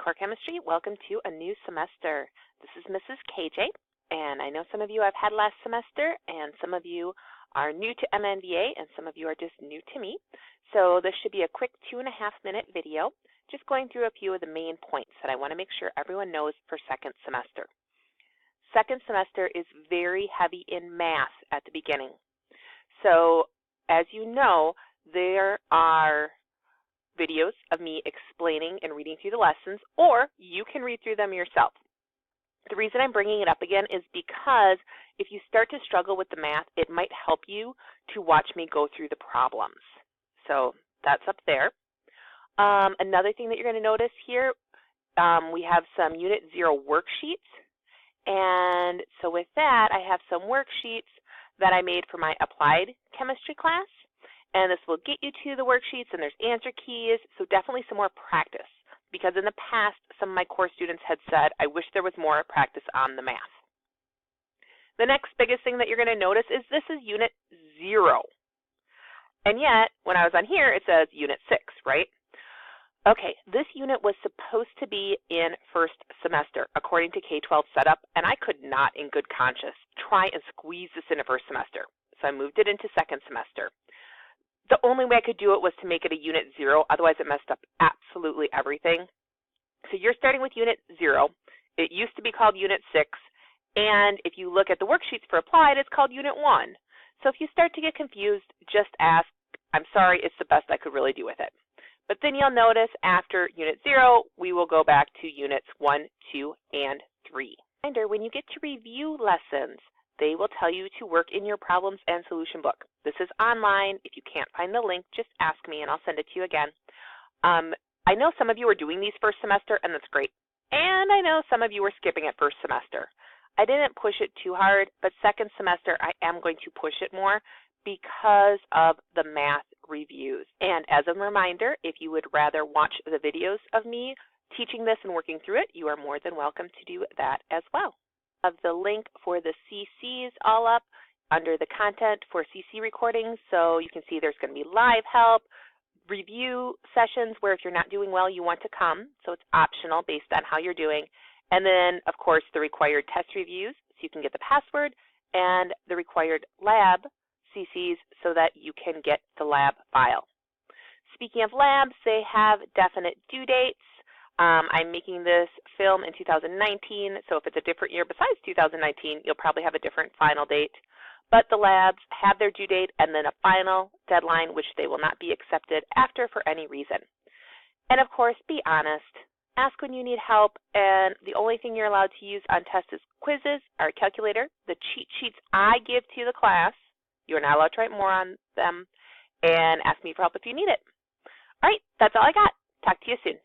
Core Chemistry. Welcome to a new semester. This is Mrs. KJ, and I know some of you I've had last semester, and some of you are new to MNVA, and some of you are just new to me. So this should be a quick 2.5-minute video, just going through a few of the main points that I want to make sure everyone knows for second semester. Second semester is very heavy in math at the beginning. So as you know, there are videos of me explaining and reading through the lessons, or you can read through them yourself. The reason I'm bringing it up again is because if you start to struggle with the math, it might help you to watch me go through the problems. So that's up there. Another thing that you're going to notice here, we have some Unit 0 worksheets. And so with that, I have some worksheets that I made for my applied chemistry class. And this will get you to the worksheets, and there's answer keys, so definitely some more practice. Because in the past, some of my core students had said, I wish there was more practice on the math. The next biggest thing that you're going to notice is this is Unit 0. And yet, when I was on here, it says Unit 6, right? Okay, this unit was supposed to be in first semester, according to K-12 setup, and I could not, in good conscience, try and squeeze this into first semester. So I moved it into second semester. The only way I could do it was to make it a Unit 0, otherwise it messed up absolutely everything. So you're starting with Unit 0. It used to be called Unit 6, and if you look at the worksheets for applied, it's called Unit 1. So if you start to get confused, just ask. I'm sorry, it's the best I could really do with it. But then you'll notice after Unit 0, we will go back to Units 1, 2, and 3. Reminder, when you get to review lessons, they will tell you to work in your problems and solution book. This is online. If you can't find the link, just ask me and I'll send it to you again. I know some of you are doing these first semester, and that's great. And I know some of you are skipping it first semester. I didn't push it too hard, but second semester I am going to push it more because of the math reviews. And as a reminder, if you would rather watch the videos of me teaching this and working through it, you are more than welcome to do that as well. Of the link for the CCs all up under the content for CC recordings, so you can see there's going to be live help, review sessions where if you're not doing well you want to come, so it's optional based on how you're doing, and then of course the required test reviews so you can get the password, and the required lab CCs so that you can get the lab file. Speaking of labs, they have definite due dates. I'm making this film in 2019, so if it's a different year besides 2019, you'll probably have a different final date. But the labs have their due date and then a final deadline, which they will not be accepted after for any reason. And of course, be honest. Ask when you need help, and the only thing you're allowed to use on tests is quizzes or a calculator. The cheat sheets I give to the class, you're not allowed to write more on them, and ask me for help if you need it. All right, that's all I got. Talk to you soon.